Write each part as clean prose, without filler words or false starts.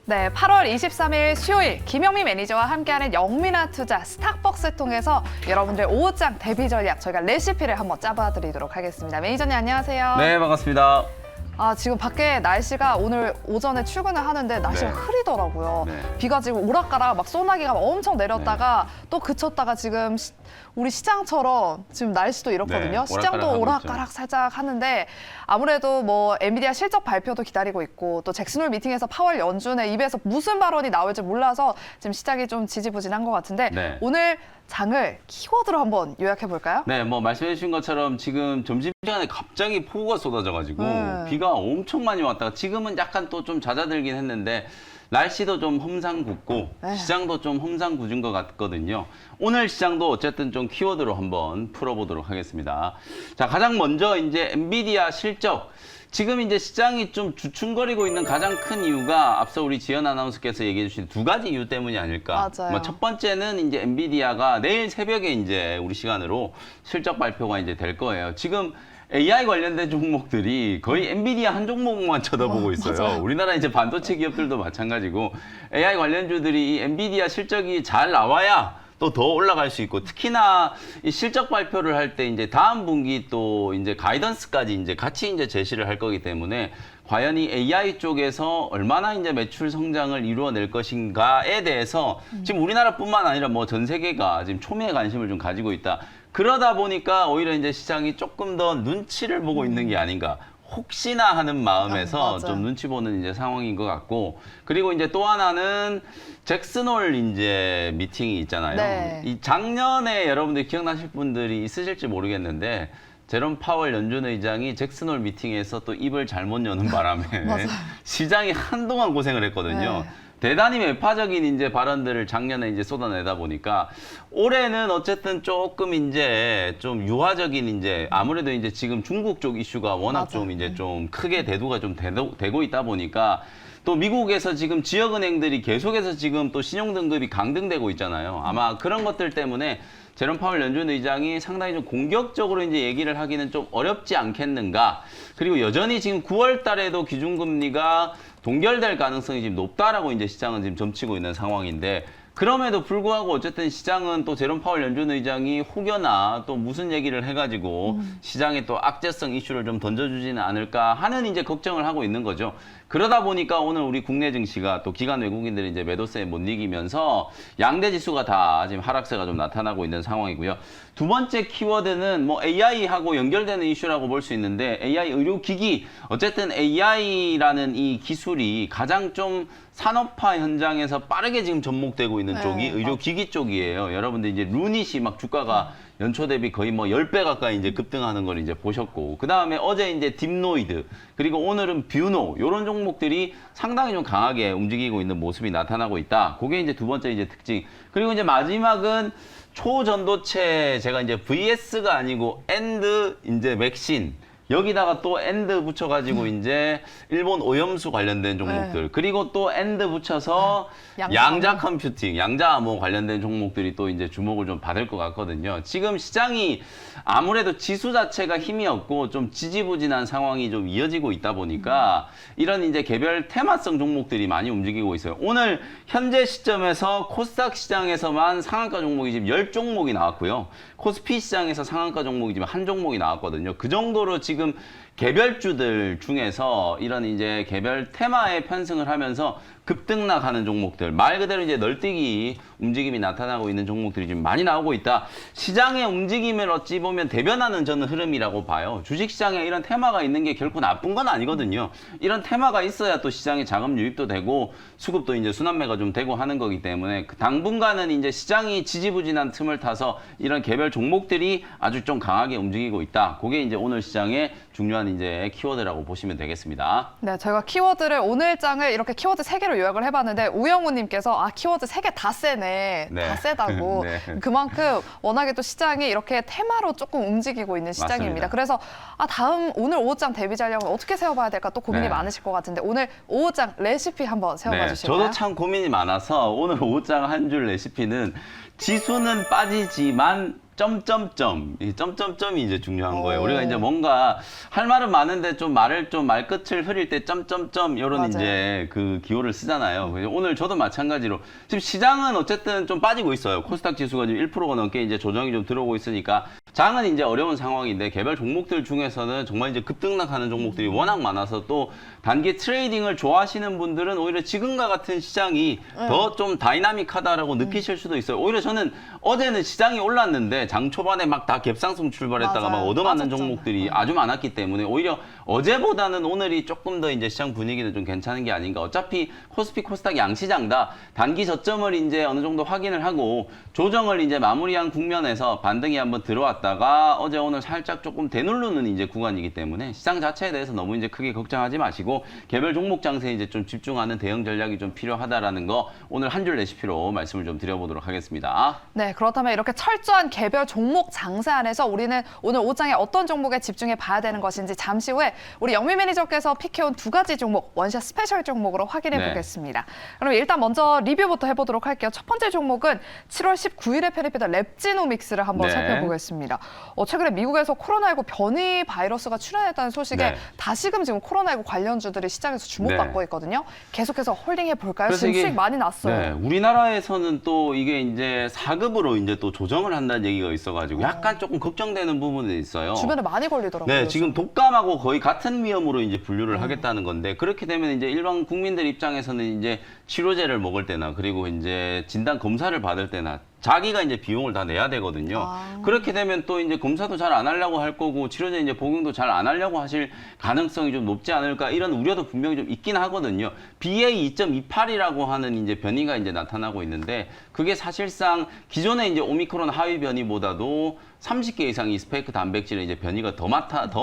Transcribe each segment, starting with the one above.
네, 8월 23일 수요일 김영미 매니저와 함께하는 영미나 투자 스탁벅스 통해서 여러분들 오후장 대비 전략 저희가 레시피를 한번 짜봐드리도록 하겠습니다. 매니저님 안녕하세요. 네, 반갑습니다. 지금 밖에 날씨가 오늘 오전에 출근을 하는데 날씨가 네. 흐리더라고요. 네. 비가 지금 오락가락 막 소나기가 엄청 내렸다가 또 그쳤다가 지금 우리 시장처럼 지금 날씨도 이렇거든요. 네, 시장도 오락가락하고 오락가락 살짝 하는데 아무래도 뭐 엔비디아 실적 발표도 기다리고 있고 또 잭슨홀 미팅에서 파월 연준의 입에서 무슨 발언이 나올지 몰라서 지금 시장이 좀 지지부진한 것 같은데 네. 오늘 장을 키워드로 한번 요약해 볼까요? 네, 뭐 말씀해 주신 것처럼 지금 점심시간에 갑자기 폭우가 쏟아져가지고 비가 엄청 많이 왔다가 지금은 약간 또 좀 잦아들긴 했는데 날씨도 좀 험상궂고 네. 시장도 좀 험상궂은 것 같거든요. 오늘 시장도 어쨌든 좀 키워드로 한번 풀어보도록 하겠습니다. 자, 가장 먼저 이제 엔비디아 실적. 지금 이제 시장이 좀 주춤거리고 있는 가장 큰 이유가 앞서 우리 지연 아나운서께서 얘기해 주신 두 가지 이유 때문이 아닐까. 맞아요. 뭐 첫 번째는 이제 엔비디아가 내일 새벽에 이제 우리 시간으로 실적 발표가 이제 될 거예요. 지금 AI 관련된 종목들이 거의 엔비디아 한 종목만 쳐다보고 있어요. 맞아요. 우리나라 이제 반도체 기업들도 마찬가지고 AI 관련주들이 이 엔비디아 실적이 잘 나와야 또 더 올라갈 수 있고 특히나 이 실적 발표를 할 때 이제 다음 분기 또 이제 가이던스까지 이제 같이 이제 제시를 할 거기 때문에 과연 이 AI 쪽에서 얼마나 이제 매출 성장을 이루어낼 것인가에 대해서 지금 우리나라뿐만 아니라 뭐 전 세계가 지금 초미의 관심을 좀 가지고 있다. 그러다 보니까 오히려 이제 시장이 조금 더 눈치를 보고 있는 게 아닌가. 혹시나 하는 마음에서 맞아. 좀 눈치 보는 이제 상황인 것 같고 그리고 이제 또 하나는 잭슨홀 이제 미팅이 있잖아요. 네. 이 작년에 여러분들 기억나실 분들이 있으실지 모르겠는데 제롬 파월 연준 의장이 잭슨홀 미팅에서 또 입을 잘못 여는 바람에 맞아요. 시장이 한동안 고생을 했거든요. 네. 대단히 매파적인 이제 발언들을 작년에 이제 쏟아내다 보니까 올해는 어쨌든 조금 이제 좀 유화적인 이제 아무래도 이제 지금 중국 쪽 이슈가 워낙 맞아. 좀 이제 좀 크게 대두가 좀 되고 있다 보니까 또 미국에서 지금 지역은행들이 계속해서 지금 또 신용등급이 강등되고 있잖아요. 아마 그런 것들 때문에 제롬 파월 연준 의장이 상당히 좀 공격적으로 이제 얘기를 하기는 좀 어렵지 않겠는가. 그리고 여전히 지금 9월 달에도 기준금리가 동결될 가능성이 지금 높다라고 이제 시장은 지금 점치고 있는 상황인데 그럼에도 불구하고 어쨌든 시장은 또 제롬 파월 연준 의장이 혹여나 또 무슨 얘기를 해가지고 시장에 또 악재성 이슈를 좀 던져주지는 않을까 하는 이제 걱정을 하고 있는 거죠. 그러다 보니까 오늘 우리 국내 증시가 또 기관 외국인들이 이제 매도세에 못 이기면서 양대 지수가 다 지금 하락세가 좀 나타나고 있는 상황이고요. 두 번째 키워드는 뭐 AI하고 연결되는 이슈라고 볼 수 있는데 AI 의료기기 어쨌든 AI라는 이 기술이 가장 좀 산업화 현장에서 빠르게 지금 접목되고 있는 쪽이 의료기기 쪽이에요. 여러분들 이제 루닛이 막 주가가 연초 대비 거의 뭐 10배 가까이 이제 급등하는 걸 이제 보셨고, 그 다음에 어제 이제 딥노이드, 그리고 오늘은 뷰노, 요런 종목들이 상당히 좀 강하게 움직이고 있는 모습이 나타나고 있다. 그게 이제 두 번째 이제 특징. 그리고 이제 마지막은 초전도체, 제가 이제 VS가 아니고 엔드 이제 맥신. 여기다가 또 엔드 붙여가지고 이제 일본 오염수 관련된 종목들, 그리고 또 엔드 붙여서 양자 컴퓨팅, 양자 암호 관련된 종목들이 또 이제 주목을 좀 받을 것 같거든요. 지금 시장이 아무래도 지수 자체가 힘이 없고 좀 지지부진한 상황이 좀 이어지고 있다 보니까 이런 이제 개별 테마성 종목들이 많이 움직이고 있어요. 오늘 현재 시점에서 코스닥 시장에서만 상한가 종목이 지금 10종목이 나왔고요. 코스피 시장에서 상한가 종목이 지금 한 종목이 나왔거든요. 그 정도로 지금 개별주들 중에서 이런 이제 개별 테마에 편승을 하면서 급등락하는 종목들, 말 그대로 이제 널뛰기 움직임이 나타나고 있는 종목들이 지금 많이 나오고 있다. 시장의 움직임을 어찌 보면 대변하는 저는 흐름이라고 봐요. 주식시장에 이런 테마가 있는 게 결코 나쁜 건 아니거든요. 이런 테마가 있어야 또 시장에 자금 유입도 되고 수급도 이제 순환매가 좀 되고 하는 거기 때문에 당분간은 이제 시장이 지지부진한 틈을 타서 이런 개별 종목들이 아주 좀 강하게 움직이고 있다. 그게 이제 오늘 시장의 중요한 이제 키워드라고 보시면 되겠습니다. 네, 저희가 키워드를 오늘 장을 이렇게 키워드 3개로 요약을 해봤는데 우영우님께서 키워드 3개 다 세네, 네. 다 세다고. 네. 그만큼 워낙에 또 시장이 이렇게 테마로 조금 움직이고 있는 시장입니다. 맞습니다. 그래서 다음 오늘 오후장 대비 전략을 어떻게 세워봐야 될까 또 고민이 네. 많으실 것 같은데 오늘 오후장 레시피 한번 세워봐 주실까요? 저도 참 고민이 많아서 오늘 오후장 한 줄 레시피는 지수는 빠지지만 점점점, 이 점점점이 이제 중요한 거예요. 오. 우리가 이제 뭔가 할 말은 많은데 좀 말을 좀 말끝을 흐릴 때 점점점 이런 맞아요. 이제 그 기호를 쓰잖아요. 그래서 오늘 저도 마찬가지로 지금 시장은 어쨌든 좀 빠지고 있어요. 코스닥 지수가 지금 1%가 넘게 이제 조정이 좀 들어오고 있으니까 장은 이제 어려운 상황인데 개별 종목들 중에서는 정말 이제 급등락하는 종목들이 워낙 많아서 또 단기 트레이딩을 좋아하시는 분들은 오히려 지금과 같은 시장이 더 좀 다이나믹하다라고 느끼실 수도 있어요. 오히려 저는 어제는 시장이 올랐는데 장 초반에 막 다 갭상승 출발했다가 막 맞아요. 얻어맞는 빠졌잖아요. 종목들이 아주 많았기 때문에 오히려 어제보다는 오늘이 조금 더 이제 시장 분위기는 좀 괜찮은 게 아닌가. 어차피 코스피 코스닥 양시장 다 단기 저점을 이제 어느 정도 확인을 하고 조정을 이제 마무리한 국면에서 반등이 한번 들어왔다가 어제 오늘 살짝 조금 되누르는 이제 구간이기 때문에 시장 자체에 대해서 너무 이제 크게 걱정하지 마시고 개별 종목 장세에 이제 좀 집중하는 대응 전략이 좀 필요하다라는 거 오늘 한 줄 레시피로 말씀을 좀 드려보도록 하겠습니다. 네, 그렇다면 이렇게 철저한 개별 종목 장세 안에서 우리는 오늘 오장에 어떤 종목에 집중해 봐야 되는 것인지 잠시 후에 우리 영미 매니저께서 픽해온 두 가지 종목, 원샷 스페셜 종목으로 확인해 네. 보겠습니다. 그럼 일단 먼저 리뷰부터 해보도록 할게요. 첫 번째 종목은 7월 19일에 편입했던 랩지노믹스를 한번 네. 살펴보겠습니다. 최근에 미국에서 코로나19 변이 바이러스가 출현했다는 소식에 네. 다시금 지금 코로나19 관련주들이 시장에서 주목받고 네. 있거든요. 계속해서 홀딩해 볼까요? 그래서 지금 이게- 수익 많이 났어요. 네, 우리나라에서는 또 이게 이제 4급으로 이제 또 조정을 한다는 얘기가 있어가지고 약간 조금 걱정되는 부분이 있어요. 주변에 많이 걸리더라고요. 네, 지금 독감하고 거의 같은 위험으로 이제 분류를 하겠다는 건데 그렇게 되면 이제 일반 국민들 입장에서는 이제 치료제를 먹을 때나 그리고 이제 진단 검사를 받을 때나 자기가 이제 비용을 다 내야 되거든요. 아. 그렇게 되면 또 이제 검사도 잘 안 하려고 할 거고 치료제 이제 복용도 잘 안 하려고 하실 가능성이 좀 높지 않을까 이런 우려도 분명히 좀 있긴 하거든요. BA 2.28이라고 하는 이제 변이가 이제 나타나고 있는데 그게 사실상 기존의 이제 오미크론 하위 변이보다도 30개 이상의 스파이크 단백질의 이제 변이가 더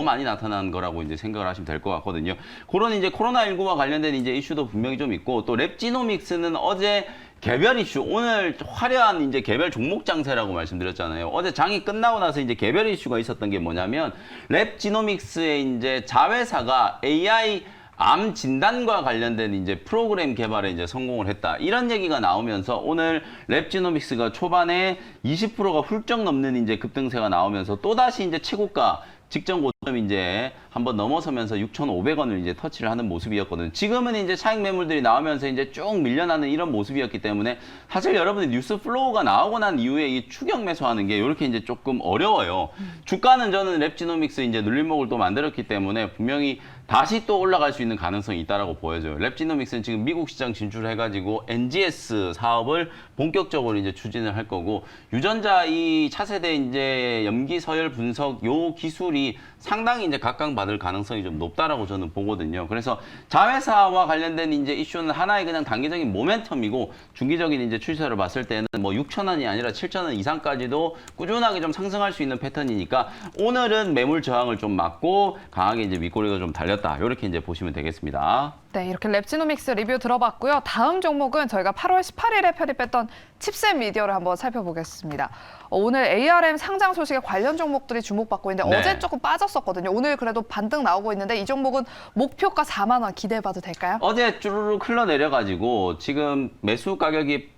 많이 나타나는 거라고 이제 생각을 하시면 될 것 같거든요. 그런 이제 코로나19와 관련된 이제 이슈도 분명히 좀 있고 또 랩지노믹스는 어제 개별 이슈, 오늘 화려한 이제 개별 종목 장세라고 말씀드렸잖아요. 어제 장이 끝나고 나서 이제 개별 이슈가 있었던 게 뭐냐면 랩지노믹스의 이제 자회사가 AI 암 진단과 관련된 이제 프로그램 개발에 이제 성공을 했다. 이런 얘기가 나오면서 오늘 랩지노믹스가 초반에 20%가 훌쩍 넘는 이제 급등세가 나오면서 또다시 이제 최고가 직전 고점 이제 한번 넘어서면서 6,500원을 이제 터치를 하는 모습이었거든요. 지금은 이제 차익 매물들이 나오면서 이제 쭉 밀려나는 이런 모습이었기 때문에 사실 여러분들 뉴스 플로우가 나오고 난 이후에 이 추격 매수하는 게 이렇게 이제 조금 어려워요. 주가는 저는 랩지노믹스 이제 눌림목을 또 만들었기 때문에 분명히 다시 또 올라갈 수 있는 가능성이 있다라고 보여져요. 랩지노믹스는 지금 미국 시장 진출해가지고 NGS 사업을 본격적으로 이제 추진을 할 거고 유전자 이 차세대 이제 염기 서열 분석 요 기술이 상당히 이제 각광받을 가능성이 좀 높다라고 저는 보거든요. 그래서 자회사와 관련된 이제 이슈는 하나의 그냥 단기적인 모멘텀이고 중기적인 이제 추세를 봤을 때는 뭐 6,000원이 아니라 7,000원 이상까지도 꾸준하게 좀 상승할 수 있는 패턴이니까 오늘은 매물 저항을 좀 막고 강하게 이제 윗꼬리가 좀 달렸다. 이렇게 이제 보시면 되겠습니다. 네, 이렇게 랩지노믹스 리뷰 들어봤고요. 다음 종목은 저희가 8월 18일에 편입했던 칩셋 미디어를 한번 살펴보겠습니다. 오늘 ARM 상장 소식에 관련 종목들이 주목받고 있는데 네. 어제 조금 빠졌었거든요. 오늘 그래도 반등 나오고 있는데 이 종목은 목표가 4만 원 기대해봐도 될까요? 어제 쭈루룩 흘러내려가지고 지금 매수 가격이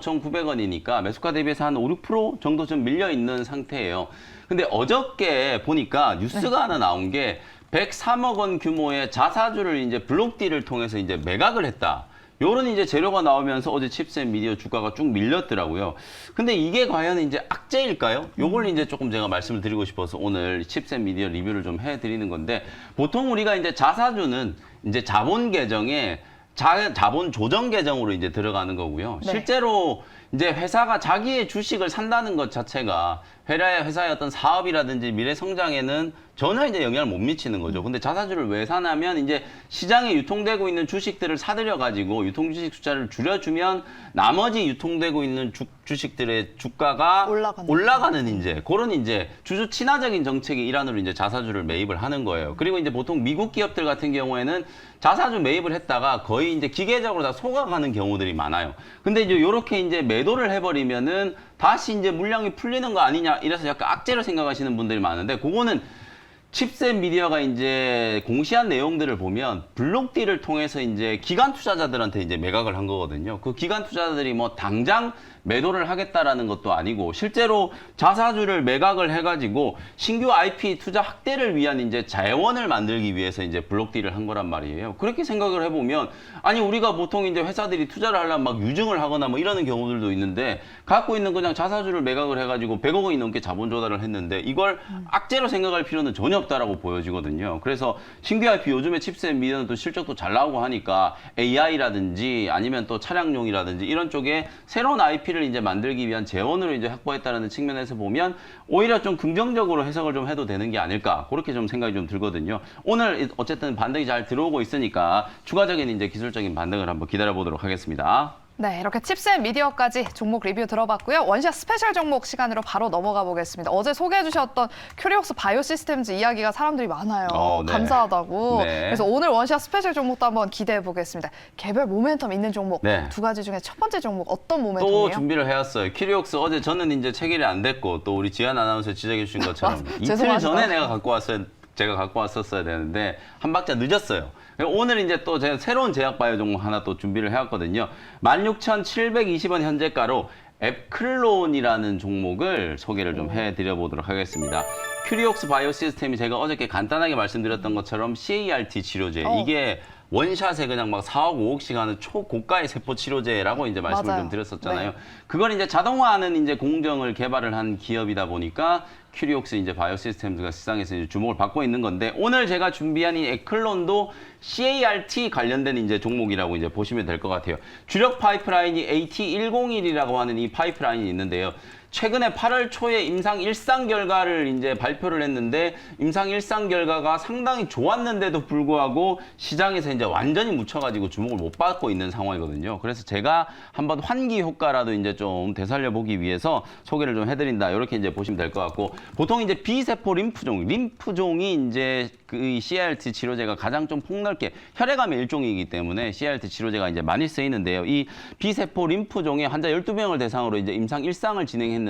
35,900원이니까 매수가 대비해서 한 5, 6% 정도 좀 밀려있는 상태예요. 근데 어저께 보니까 뉴스가 하나 나온 게 103억 원 규모의 자사주를 이제 블록딜을 통해서 이제 매각을 했다. 요런 이제 재료가 나오면서 어제 칩셋 미디어 주가가 쭉 밀렸더라고요. 근데 이게 과연 이제 악재일까요? 요걸 이제 조금 제가 말씀을 드리고 싶어서 오늘 칩셋 미디어 리뷰를 좀 해드리는 건데 보통 우리가 이제 자사주는 이제 자본 계정에 자본 조정 계정으로 이제 들어가는 거고요. 네. 실제로 이제 회사가 자기의 주식을 산다는 것 자체가 회사의 어떤 사업이라든지 미래 성장에는 전혀 이제 영향을 못 미치는 거죠. 근데 자사주를 왜 사냐면 이제 시장에 유통되고 있는 주식들을 사들여 가지고 유통주식 숫자를 줄여주면 나머지 유통되고 있는 주식들의 주가가 올라가는 이제 그런 이제 주주 친화적인 정책의 일환으로 이제 자사주를 매입을 하는 거예요. 그리고 이제 보통 미국 기업들 같은 경우에는 자사주 매입을 했다가 거의 이제 기계적으로 다 속아가는 경우들이 많아요. 근데 이제 요렇게 이제 매도를 해버리면은 다시 이제 물량이 풀리는 거 아니냐 이래서 약간 악재로 생각하시는 분들이 많은데 그거는 칩셋 미디어가 이제 공시한 내용들을 보면 블록딜을 통해서 이제 기관 투자자들한테 이제 매각을 한 거거든요. 그 기관 투자자들이 뭐 당장 매도를 하겠다라는 것도 아니고 실제로 자사주를 매각을 해가지고 신규 IP 투자 확대를 위한 이제 자원을 만들기 위해서 이제 블록딜을 한 거란 말이에요. 그렇게 생각을 해보면 아니 우리가 보통 이제 회사들이 투자를 하려면 막 유증을 하거나 뭐 이러는 경우들도 있는데 갖고 있는 그냥 자사주를 매각을 해가지고 100억 원이 넘게 자본 조달을 했는데 이걸 악재로 생각할 필요는 전혀 없다라고 보여지거든요. 그래서 신규 IP 요즘에 칩셋 미디어는 또 실적도 잘 나오고 하니까 AI라든지 아니면 또 차량용이라든지 이런 쪽에 새로운 IP를 이제 만들기 위한 재원으로 이제 확보했다는 측면에서 보면 오히려 좀 긍정적으로 해석을 좀 해도 되는 게 아닐까 그렇게 좀 생각이 좀 들거든요. 오늘 어쨌든 반등이 잘 들어오고 있으니까 추가적인 이제 기술적인 반등을 한번 기다려 보도록 하겠습니다. 네, 이렇게 칩셋 미디어까지 종목 리뷰 들어봤고요. 원샷 스페셜 종목 시간으로 바로 넘어가 보겠습니다. 어제 소개해 주셨던 큐리옥스 바이오시스템즈 이야기가 사람들이 많아요. 네. 감사하다고. 네. 그래서 오늘 원샷 스페셜 종목도 한번 기대해 보겠습니다. 개별 모멘텀 있는 종목 네. 두 가지 중에 첫 번째 종목 어떤 또 모멘텀이에요? 준비를 해왔어요. 큐리옥스 어제 저는 이제 체결이 안 됐고 또 우리 지한 아나운서 지적해 주신 것처럼 이틀 죄송하시다. 전에 제가 갖고 왔었어야 되는데 한 박자 늦었어요. 오늘 이제 또 제가 새로운 제약 바이오 종목 하나 또 준비를 해왔거든요. 16,720원 현재가로 앱클론이라는 종목을 소개를 좀 해드려 보도록 하겠습니다. 큐리옥스 바이오 시스템이 제가 어저께 간단하게 말씀드렸던 것처럼 CAR-T 치료제 이게 원샷에 그냥 막 4억, 5억씩 하는 초고가의 세포 치료제라고 이제 말씀을 맞아요. 좀 드렸었잖아요. 네. 그걸 이제 자동화하는 이제 공정을 개발을 한 기업이다 보니까 큐리옥스 이제 바이오 시스템즈가 시장에서 이제 주목을 받고 있는 건데 오늘 제가 준비한 이 에클론도 CAR-T 관련된 이제 종목이라고 이제 보시면 될 것 같아요. 주력 파이프라인이 AT101이라고 하는 이 파이프라인이 있는데요. 최근에 8월 초에 임상 1상 결과를 이제 발표를 했는데 임상 1상 결과가 상당히 좋았는데도 불구하고 시장에서 이제 완전히 묻혀가지고 주목을 못 받고 있는 상황이거든요. 그래서 제가 한번 환기 효과라도 이제 좀 되살려 보기 위해서 소개를 좀 해드린다. 이렇게 이제 보시면 될 것 같고 보통 이제 B세포 림프종이 이제 그 CAR-T 치료제가 가장 좀 폭넓게 혈액암의 일종이기 때문에 CAR-T 치료제가 이제 많이 쓰이는데요. 이 B세포 림프종의 환자 12명을 대상으로 이제 임상 1상을 진행했는데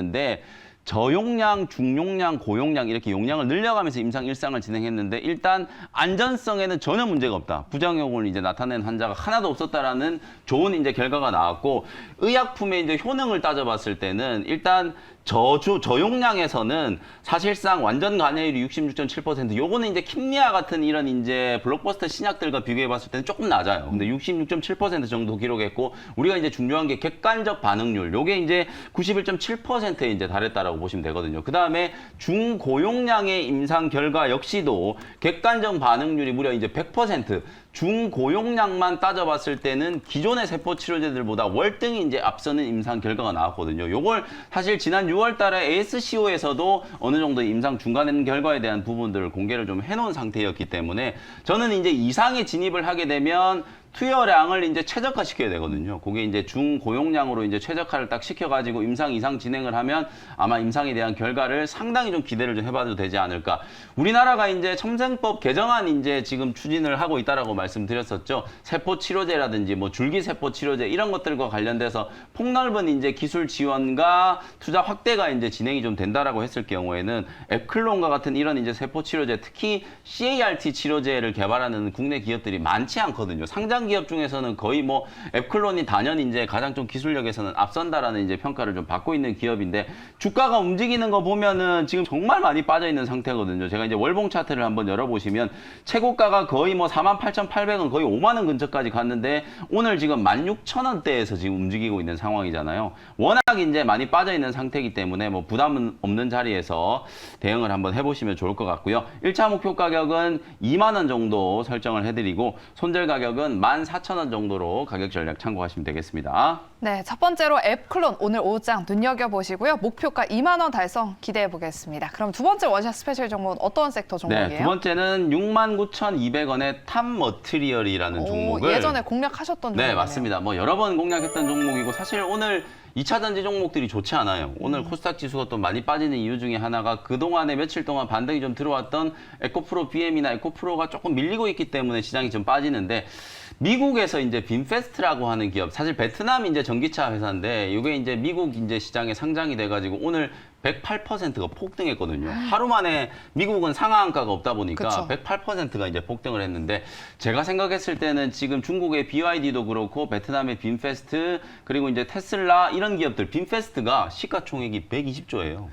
저용량, 중용량, 고용량 이렇게 용량을 늘려가면서 임상 1상을 진행했는데 일단 안전성에는 전혀 문제가 없다. 부작용을 이제 나타낸 환자가 하나도 없었다라는 좋은 이제 결과가 나왔고 의약품의 이제 효능을 따져봤을 때는 일단 저용량에서는 사실상 완전 관여율이 66.7%. 요거는 이제 킴리아 같은 이런 이제 블록버스터 신약들과 비교해 봤을 때는 조금 낮아요. 근데 66.7% 정도 기록했고 우리가 이제 중요한 게 객관적 반응률. 요게 이제 91.7%에 이제 달했다라고 보시면 되거든요. 그다음에 중고용량의 임상 결과 역시도 객관적 반응률이 무려 이제 100%. 중고용량만 따져봤을 때는 기존의 세포 치료제들보다 월등히 이제 앞서는 임상 결과가 나왔거든요. 요걸 사실 지난 6월 달에 ASCO에서도 어느 정도 임상 중간 결과에 대한 부분들을 공개를 좀 해놓은 상태였기 때문에 저는 이제 이상에 진입을 하게 되면 투여량을 이제 최적화 시켜야 되거든요. 그게 이제 중고용량으로 이제 최적화를 딱 시켜가지고 임상 이상 진행을 하면 아마 임상에 대한 결과를 상당히 좀 기대를 좀 해봐도 되지 않을까. 우리나라가 이제 첨생법 개정안 이제 지금 추진을 하고 있다라고 말씀드렸었죠. 세포 치료제라든지 뭐 줄기세포 치료제 이런 것들과 관련돼서 폭넓은 이제 기술 지원과 투자 확대가 이제 진행이 좀 된다라고 했을 경우에는 앱클론과 같은 이런 이제 세포 치료제 특히 CAR-T 치료제를 개발하는 국내 기업들이 많지 않거든요. 상장 기업 중에서는 거의 뭐 앱클론이 단연 이제 가장 좀 기술력에서는 앞선다라는 이제 평가를 좀 받고 있는 기업인데 주가가 움직이는 거 보면은 지금 정말 많이 빠져 있는 상태거든요. 제가 이제 월봉 차트를 한번 열어보시면 최고가가 거의 뭐 48,800원 거의 5만 원 근처까지 갔는데 오늘 지금 16,000원대에서 지금 움직이고 있는 상황이잖아요. 워낙 이제 많이 빠져 있는 상태이기 때문에 뭐 부담은 없는 자리에서 대응을 한번 해보시면 좋을 것 같고요. 1차 목표 가격은 2만 원 정도 설정을 해드리고 손절 가격은 14,000원 정도로 가격 전략 참고하시면 되겠습니다. 네, 첫 번째로 앱클론 오늘 오후장 눈여겨보시고요. 목표가 2만 원 달성 기대해 보겠습니다. 그럼 두 번째 원샷 스페셜 종목은 어떤 섹터 종목이에요? 네, 두 번째는 69,200원의 탑 머티리얼이라는 종목을 예전에 공략하셨던 종목이네요. 네, 맞습니다. 뭐 여러 번 공략했던 종목이고 사실 오늘 2차 전지 종목들이 좋지 않아요. 오늘 코스닥 지수가 또 많이 빠지는 이유 중에 하나가 그동안에 며칠 동안 반등이 좀 들어왔던 에코프로 BM이나 에코프로가 조금 밀리고 있기 때문에 시장이 좀 빠지는데 미국에서 이제 빈페스트라고 하는 기업, 사실 베트남 이제 전기차 회사인데 이게 이제 미국 이제 시장에 상장이 돼가지고 오늘 108%가 폭등했거든요. 하루 만에 미국은 상한가가 없다 보니까 그쵸. 108%가 이제 폭등을 했는데 제가 생각했을 때는 지금 중국의 BYD도 그렇고 베트남의 빈페스트 그리고 이제 테슬라 이런 기업들 빈페스트가 시가총액이 120조예요.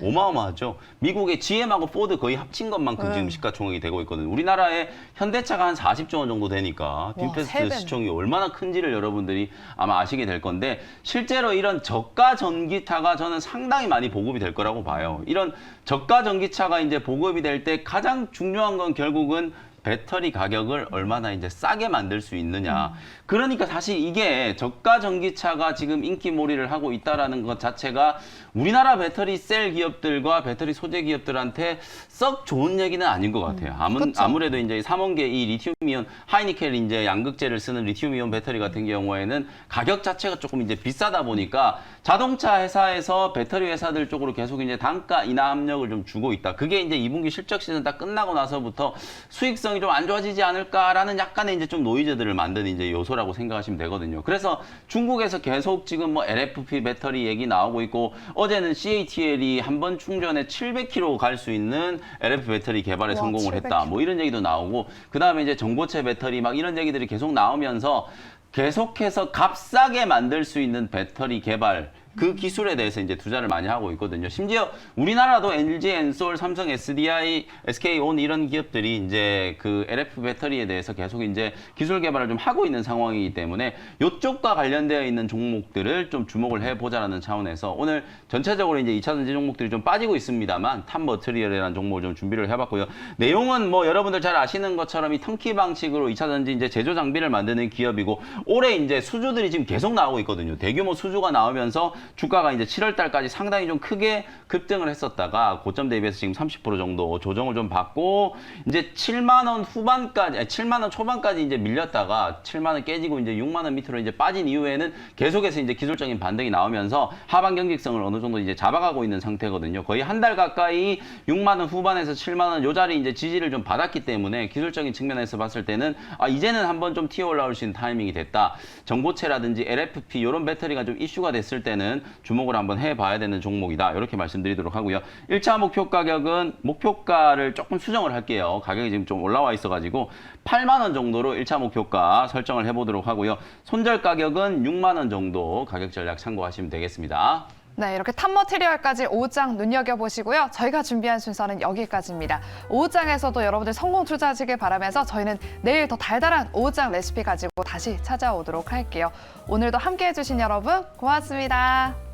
어마어마하죠. 미국의 GM하고 포드 거의 합친 것만큼 지금 시가총액이 되고 있거든요. 우리나라의 현대차가 한 40조 원 정도 되니까 세 빈페스트 배네. 시총이 얼마나 큰지를 여러분들이 아마 아시게 될 건데 실제로 이런 저가 전기차가 저는 상당히 많이 보급이 될 거라고 봐요. 이런 저가 전기차가 이제 보급이 될 때 가장 중요한 건 결국은 배터리 가격을 얼마나 이제 싸게 만들 수 있느냐. 그러니까 사실 이게 저가 전기차가 지금 인기몰이를 하고 있다라는 것 자체가 우리나라 배터리 셀 기업들과 배터리 소재 기업들한테 썩 좋은 얘기는 아닌 것 같아요. 그쵸. 아무래도 이제 삼원계 이 리튬이온 하이니켈 이제 양극재를 쓰는 리튬이온 배터리 같은 경우에는 가격 자체가 조금 이제 비싸다 보니까 자동차 회사에서 배터리 회사들 쪽으로 계속 이제 단가 인하 압력을 좀 주고 있다. 그게 이제 2분기 실적 시즌 딱 끝나고 나서부터 수익성이 좀 안 좋아지지 않을까라는 약간의 이제 좀 노이즈들을 만드는 이제 요소라고 생각하시면 되거든요. 그래서 중국에서 계속 지금 뭐 LFP 배터리 얘기 나오고 있고 어제는 CATL이 한 번 충전에 700km 갈 수 있는 LFP 배터리 개발에 와, 성공을 700km. 했다. 뭐 이런 얘기도 나오고 그다음에 이제 전고체 배터리 막 이런 얘기들이 계속 나오면서 계속해서 값싸게 만들 수 있는 배터리 개발 그 기술에 대해서 이제 투자를 많이 하고 있거든요. 심지어 우리나라도 LG 엔솔, 삼성 SDI, SK온 이런 기업들이 이제 그 LF 배터리에 대해서 계속 이제 기술 개발을 좀 하고 있는 상황이기 때문에 이쪽과 관련되어 있는 종목들을 좀 주목을 해보자라는 차원에서 오늘 전체적으로 이제 2차 전지 종목들이 좀 빠지고 있습니다만 탑 머티리얼이라는 종목을 좀 준비를 해봤고요. 내용은 뭐 여러분들 잘 아시는 것처럼 이 턴키 방식으로 2차 전지 이제 제조 장비를 만드는 기업이고 올해 이제 수주들이 지금 계속 나오고 있거든요. 대규모 수주가 나오면서 주가가 이제 7월 달까지 상당히 좀 크게 급등을 했었다가 고점 대비해서 지금 30% 정도 조정을 좀 받고 이제 7만 원 후반까지, 7만 원 초반까지 이제 밀렸다가 7만 원 깨지고 이제 6만 원 밑으로 이제 빠진 이후에는 계속해서 이제 기술적인 반등이 나오면서 하반 경직성을 어느 정도 이제 잡아가고 있는 상태거든요. 거의 한 달 가까이 6만 원 후반에서 7만 원 요 자리 이제 지지를 좀 받았기 때문에 기술적인 측면에서 봤을 때는 이제는 한번 좀 튀어 올라올 수 있는 타이밍이 됐다. 전고체라든지 LFP 이런 배터리가 좀 이슈가 됐을 때는 주목을 한번 해봐야 되는 종목이다. 이렇게 말씀드리도록 하고요. 1차 목표 가격은 목표가를 조금 수정을 할게요. 가격이 지금 좀 올라와 있어가지고 8만 원 정도로 1차 목표가 설정을 해보도록 하고요. 손절 가격은 6만 원 정도 가격 전략 참고하시면 되겠습니다. 네, 이렇게 탑 머티리얼까지 5장 눈여겨보시고요. 저희가 준비한 순서는 여기까지입니다. 5장에서도 여러분들 성공 투자하시길 바라면서 저희는 내일 더 달달한 5장 레시피 가지고 다시 찾아오도록 할게요. 오늘도 함께해 주신 여러분 고맙습니다.